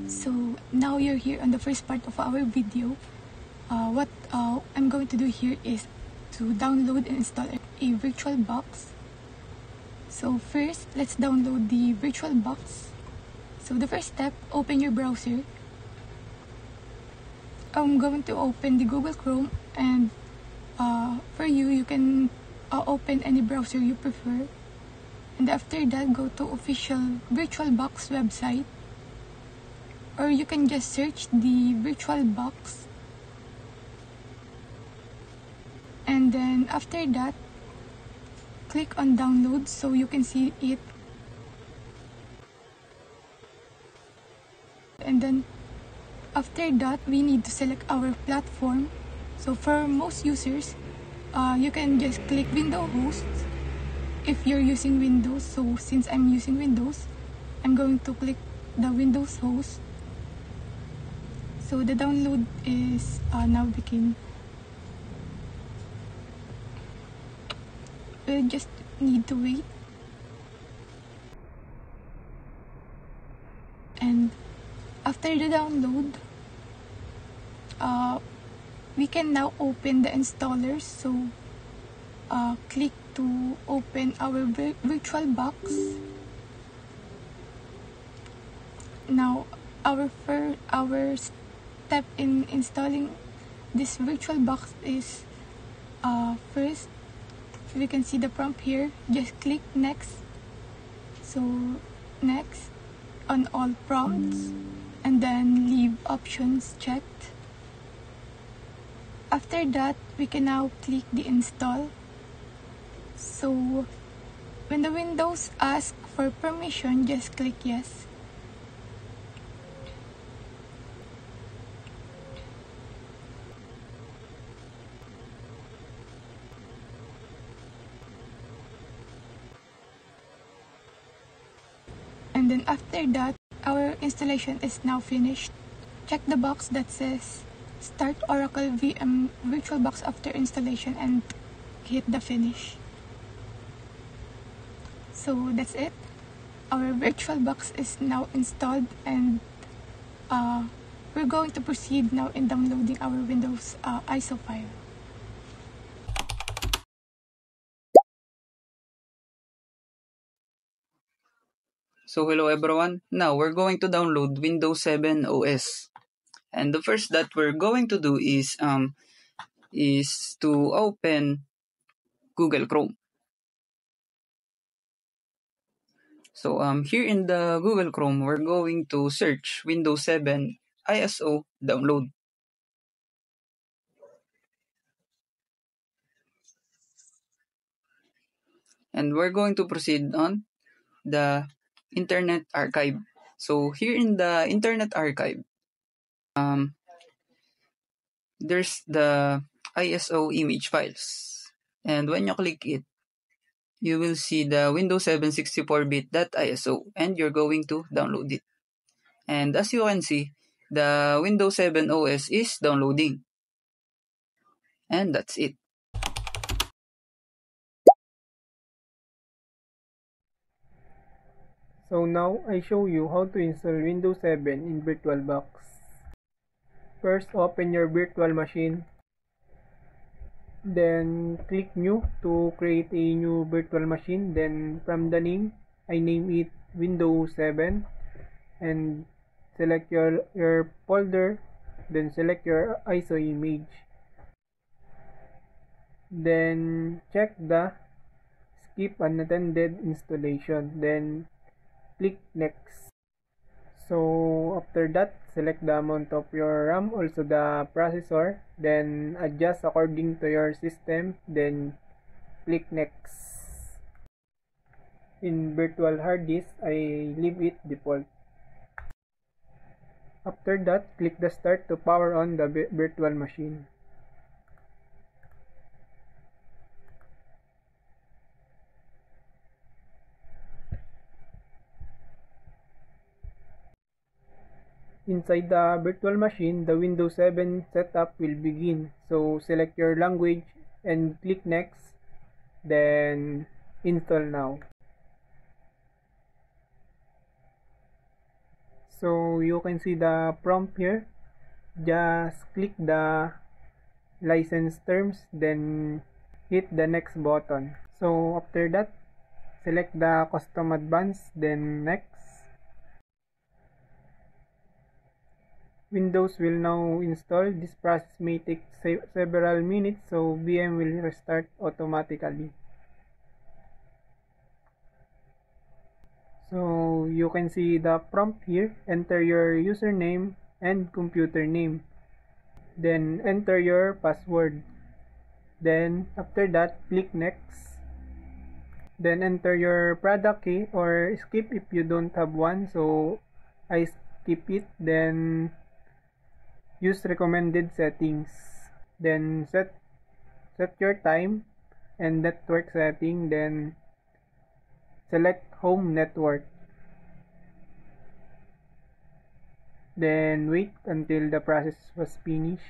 So now you're here on the first part of our video. What I'm going to do here is to download and install a VirtualBox. So first, let's download the VirtualBox. So the first step, open your browser. I'm going to open the Google Chrome, and for you can open any browser you prefer. And after that, go to official VirtualBox website, or you can just search the VirtualBox. And then after that, click on download so you can see it. And then after that, we need to select our platform. So for most users, you can just click Windows host if you're using Windows. So since I'm using Windows, I'm going to click the Windows host. So the download is now begin. We just need to wait. And after the download, we can now open the installer. So click to open our VirtualBox. Now our step in installing this VirtualBox is first, we can see the prompt here. Just click next. So next on all prompts, and then leave options checked. After that, we can now click the install. So when the Windows asks for permission, just click yes. And then after that, our installation is now finished. Check the box that says Start Oracle VM VirtualBox after installation and hit the finish. So that's it. Our VirtualBox is now installed, and we're going to proceed now in downloading our Windows ISO file. So hello everyone, now we're going to download Windows 7 OS. And the first that we're going to do is to open Google Chrome. So here in the Google Chrome, we're going to search Windows 7 ISO download. And we're going to proceed on the Internet Archive. So here in the Internet Archive, there's the ISO image files. And when you click it, you will see the Windows 7 64-bit.iso, and you're going to download it. And as you can see, the Windows 7 OS is downloading. And that's it. So now I show you how to install Windows 7 in VirtualBox. First, open your virtual machine. Then click new to create a new virtual machine. Then from the name, I name it Windows 7, and select your folder. Then select your ISO image. Then check the skip unattended installation. Then click next. So after that, select the amount of your RAM, also the processor, then adjust according to your system, then click next. In virtual hard disk, I leave it default. After that, click the start to power on the virtual machine. Inside the virtual machine, the Windows 7 setup will begin. So select your language and click next, then install now. So you can see the prompt here. Just click the license terms, then hit the next button. So after that, select the custom advanced, then next. Windows will now install. This process may take several minutes, so VM will restart automatically. So you can see the prompt here. Enter your username and computer name. Then enter your password. Then after that, click next. Then enter your product key or skip if you don't have one. So I skip it. Then use recommended settings. Then set your time and network setting. Then select home network. Then wait until the process was finished.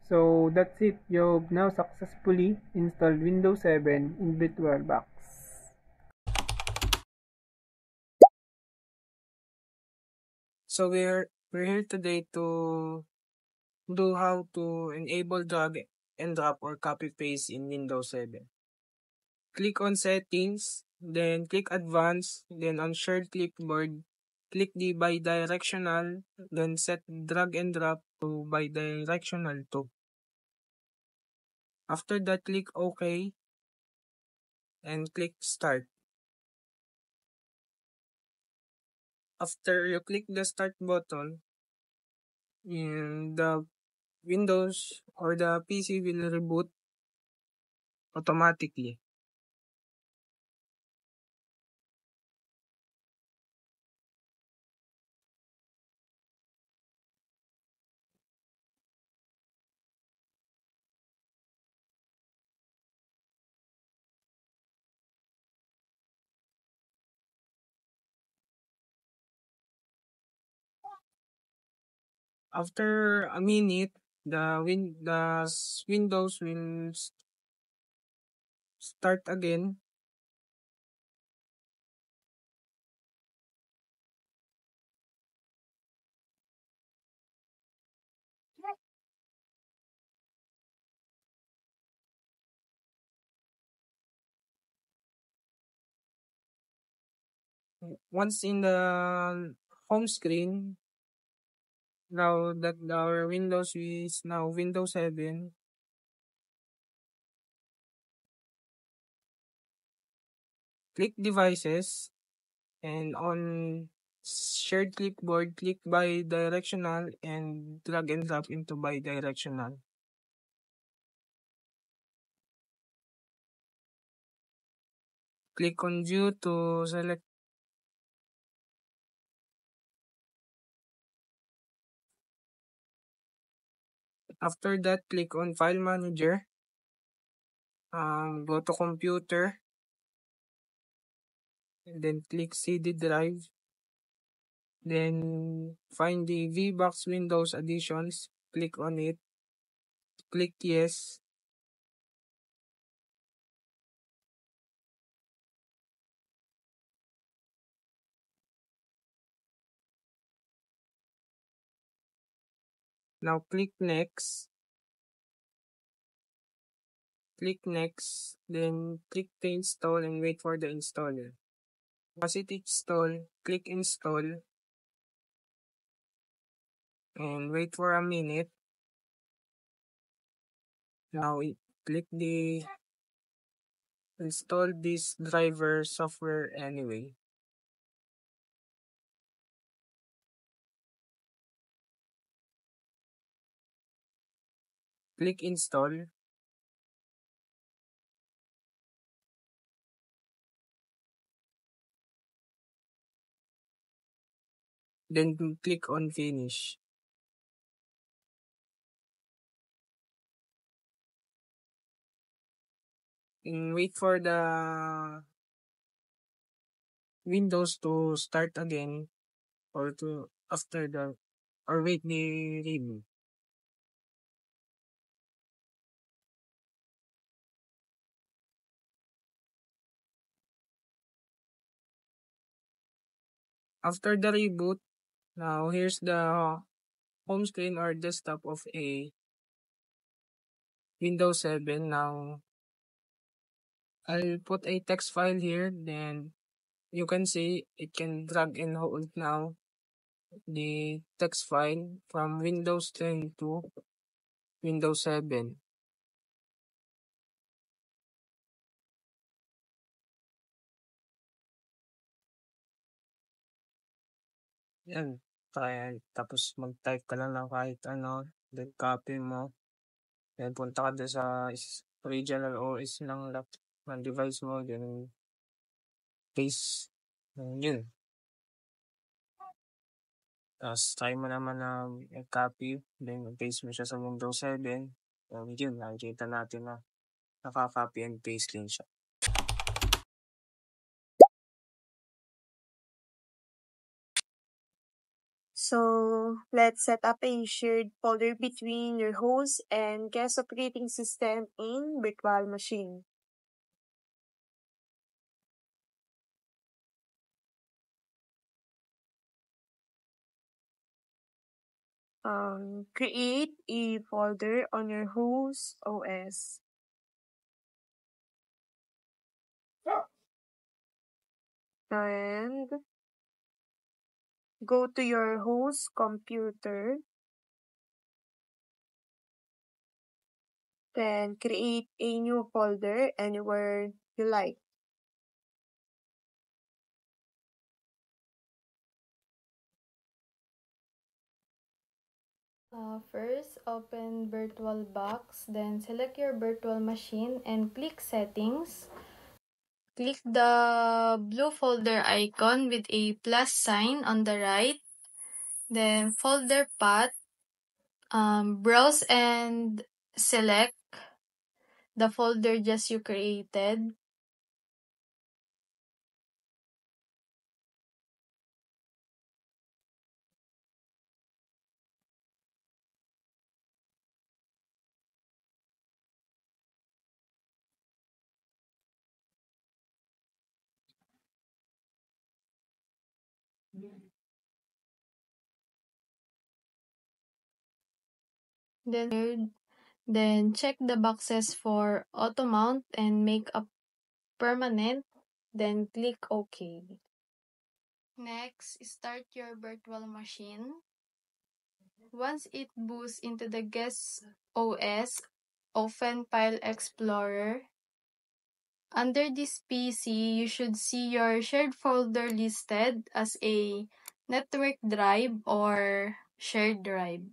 So that's it. You've now successfully installed Windows 7 in VirtualBox. So we're here today to do how to enable drag and drop or copy paste in Windows 7. Click on settings, then click advanced, then on shared clipboard, click the bidirectional, then set drag and drop to bidirectional too. After that, click OK and click start. After you click the start button, the Windows or the PC will reboot automatically. After a minute, the Windows will start again. Once in the home screen, now that our Windows is now Windows 7, click devices and on shared clipboard, click bidirectional and drag and drop into bidirectional. Click on view to select. After that, click on file manager. Go to computer and then click CD drive. Then find the VBox Windows additions. Click on it. Click yes. Now click next. Click next. Then click to install and wait for the installer. Once it install, click install and wait for a minute. Now click the install this driver software anyway. Click install. Then click on finish. And wait for the Windows to start again or to after the or wait the reboot. After the reboot, now here's the home screen or desktop of a Windows 7. Now I'll put a text file here, then you can see it can drag and hold now the text file from Windows 10 to Windows 7. Yan. Tapos mag-type ka lang ng kahit ano, then copy mo. Then punta ka doon sa original OS ng device mo, then paste. Yun. Tapos try mo naman na copy, then paste mo siya sa Windows 7. Yun, nakikita natin na naka-copy and paste din siya. So let's set up a shared folder between your host and guest operating system in virtual machine. Create a folder on your host OS. And go to your host computer. Then create a new folder anywhere you like. First, open VirtualBox, then select your virtual machine and click Settings. Click the blue folder icon with a plus sign on the right, then folder path. Browse and select the folder just you created. Then check the boxes for auto mount and make a permanent, then click OK. Next, start your virtual machine. Once it boots into the guest OS, open File Explorer. Under this PC, you should see your shared folder listed as a network drive or shared drive.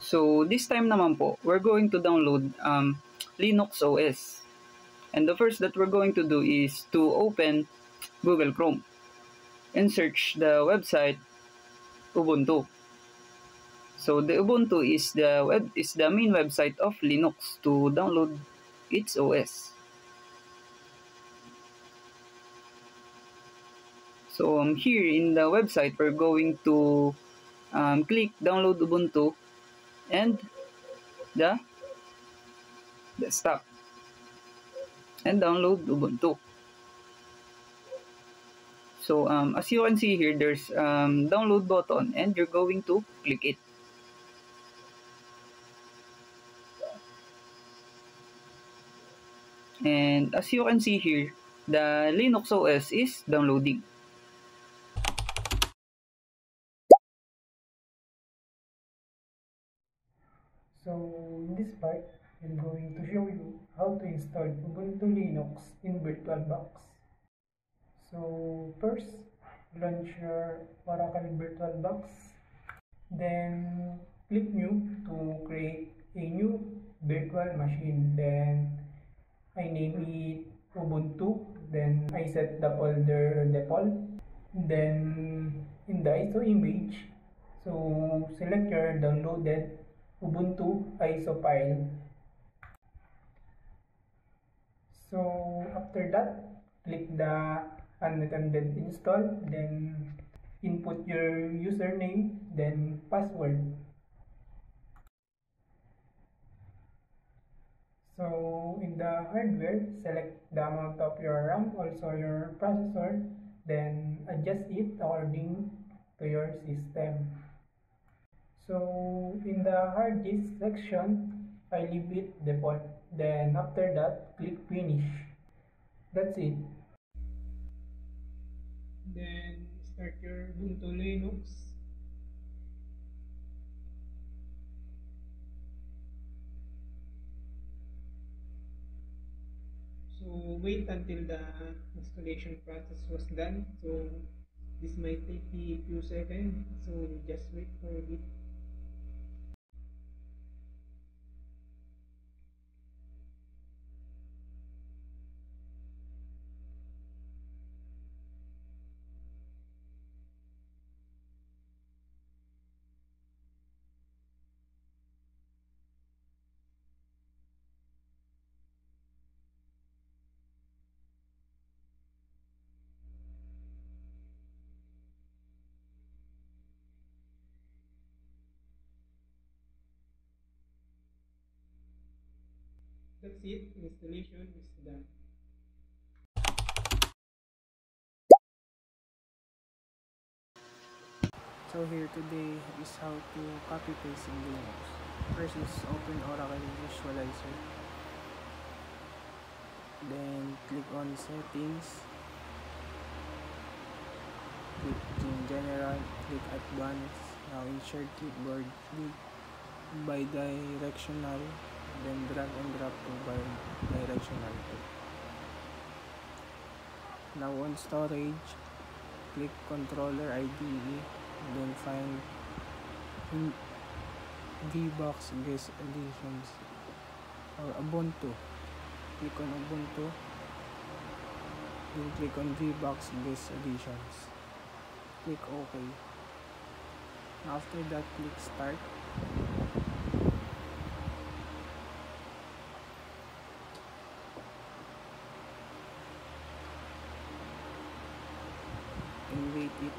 So this time naman po, we're going to download Linux OS. And the first that we're going to do is to open Google Chrome and search the website Ubuntu. So the Ubuntu is the main website of Linux to download its OS. So here in the website, we're going to click download Ubuntu and the desktop and download Ubuntu. So as you can see here, there's download button and you're going to click it. And as you can see here, the Linux OS is downloading. So in this part, I'm going to show you how to install Ubuntu Linux in VirtualBox. So first, launch your Oracle VirtualBox. Then click New to create a new virtual machine. Then I name it Ubuntu. Then I set the folder default. Then in the ISO image, so select your downloaded Ubuntu ISO file. So after that, click the unattended install, then input your username, then password. So in the hardware, select the amount of your RAM, also your processor, then adjust it according to your system. So in the hard disk section, I leave it default. Then after that, click finish. That's it. Then start your Ubuntu Linux. So wait until the installation process was done. So this might take a few seconds. So just wait for a bit. That's it. Installation is done. So here today is how to copy paste in Linux. First is open Oracle Visualizer. Then click on settings. Click in general. Click advanced. Now insert keyboard. Click by directional. Then drag and drop to by directional. Now on storage. Click controller IDE. Then find VBox Guest Editions or Ubuntu. Click on Ubuntu. Then click on VBox Guest Editions. Click OK. After that, click Start. And wait it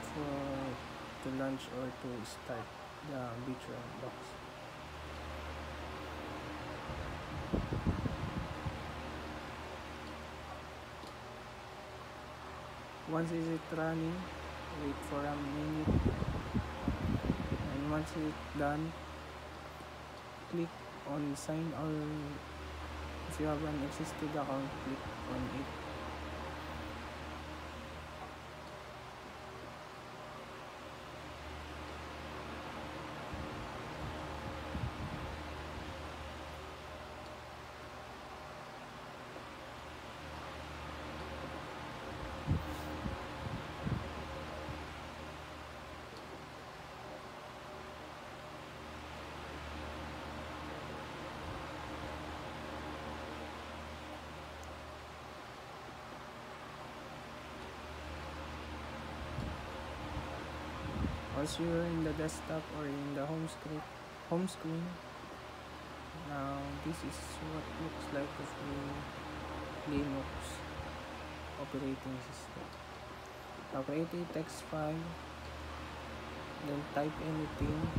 to launch or to start the VirtualBox. Once is it running, wait for a minute, and once it's done, click on sign, or if you have an existing account, click on it. Once you're in the desktop or in the home screen, now this is what looks like of the Linux operating system. Now create a text file, then type anything,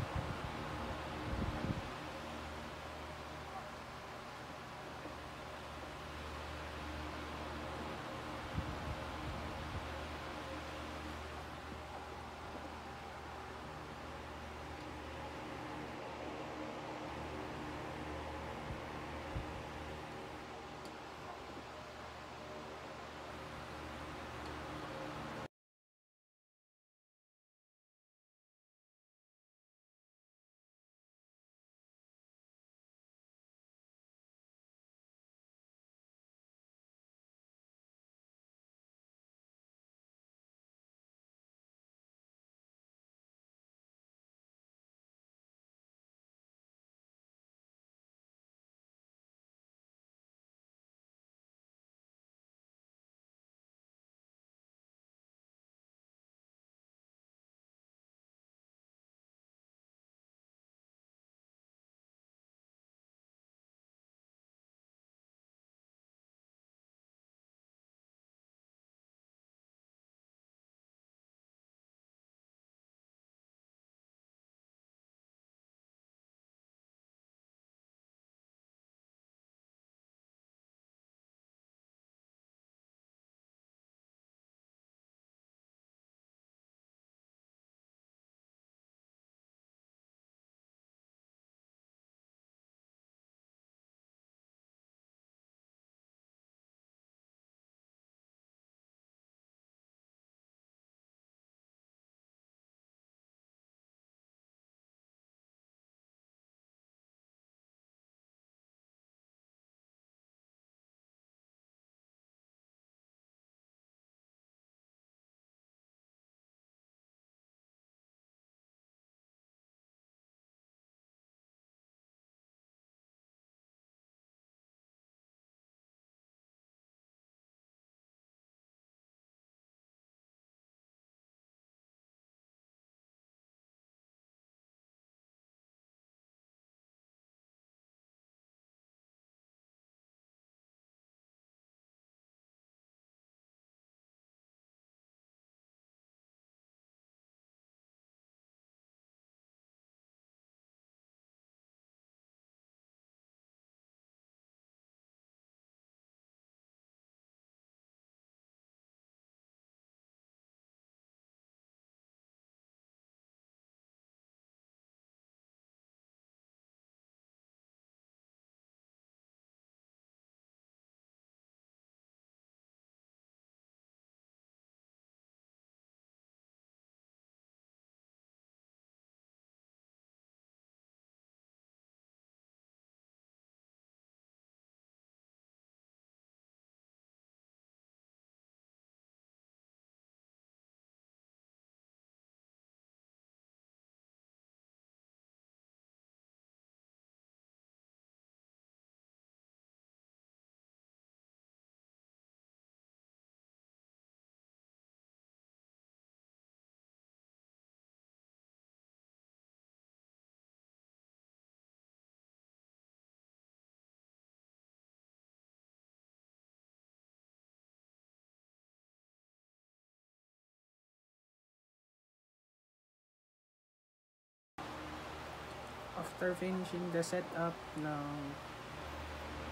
After finishing the setup, now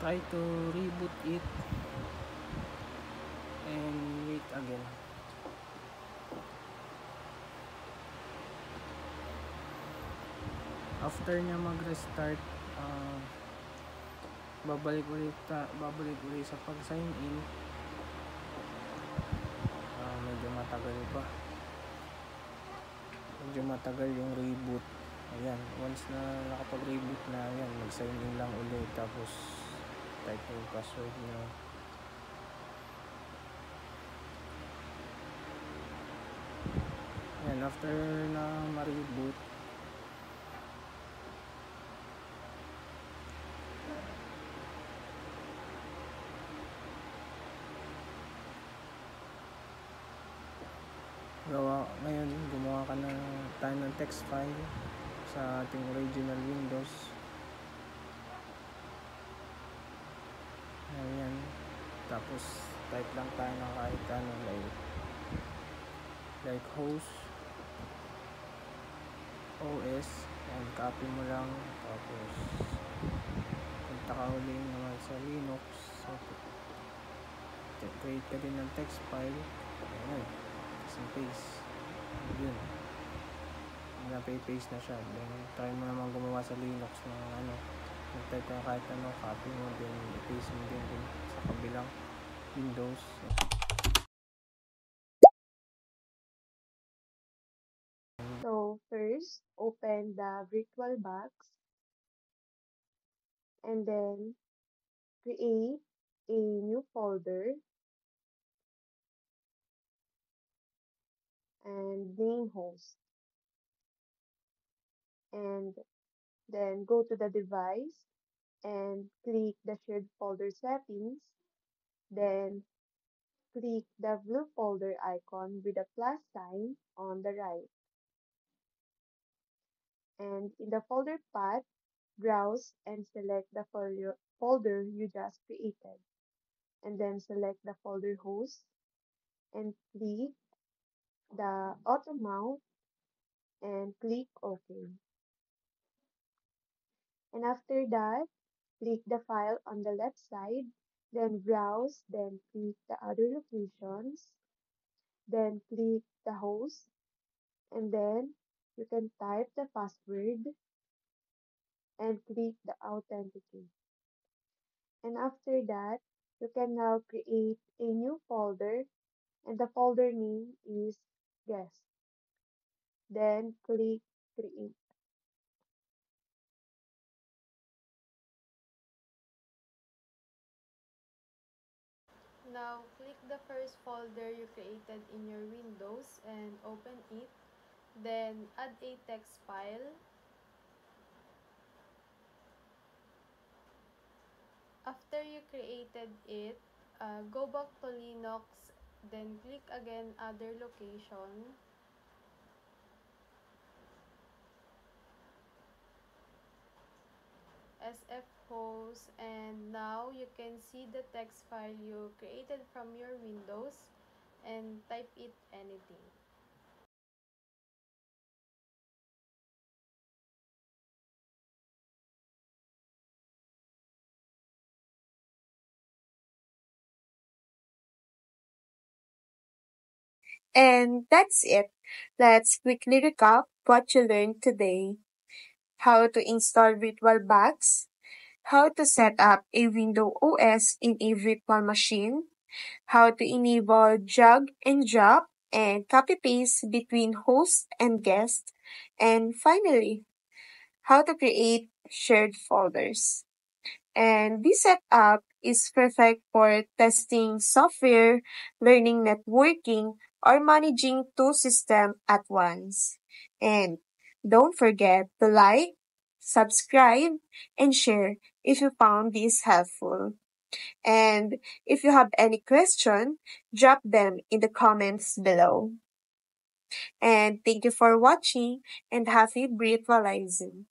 try to reboot it and wait again. After niya mag-restart, babalik ulit sa pag-sign in. Medyo matagal yung reboot. Ayan, once na nakapag-reboot na, ayan, mag-sign in lang ulit, tapos type yung password nyo. Ayan, after na ma-reboot, gumawa ka tayo ng text file sa ating original Windows. Ayan, tapos type lang tayo ng kahit ano, like host OS, and copy mo lang, tapos punta ka ulit naman sa Linux, so create ka din ng text file. Ayan, kasi paste yun, paste na siya. Then try mo naman gumawa sa Linux ng mag-type ka kahit ano, copy mo din, i-paste mo din sa kabilang Windows. So first, open the VirtualBox and then create a new folder and name host. And then go to the device and click the shared folder settings. Then click the blue folder icon with a plus sign on the right. And in the folder path, browse and select the folder you just created. And then select the folder host and click the auto mount and click OK. And after that, click the file on the left side, then browse, then click the other locations, then click the host, and then you can type the password and click the authenticate. And after that, you can now create a new folder, and the folder name is guest. Then click create. Now, click the first folder you created in your Windows and open it. Then, add a text file. After you created it, go back to Linux, then click again other location. SF host, and now you can see the text file you created from your Windows and type it anything. And that's it. Let's quickly recap what you learned today. How to install VirtualBox, how to set up a Windows OS in a virtual machine, how to enable drag and drop and copy paste between host and guest, and finally, how to create shared folders. And this setup is perfect for testing software, learning networking, or managing two systems at once. And don't forget to like, subscribe, and share if you found this helpful. And if you have any question, drop them in the comments below. And thank you for watching and happy virtualizing.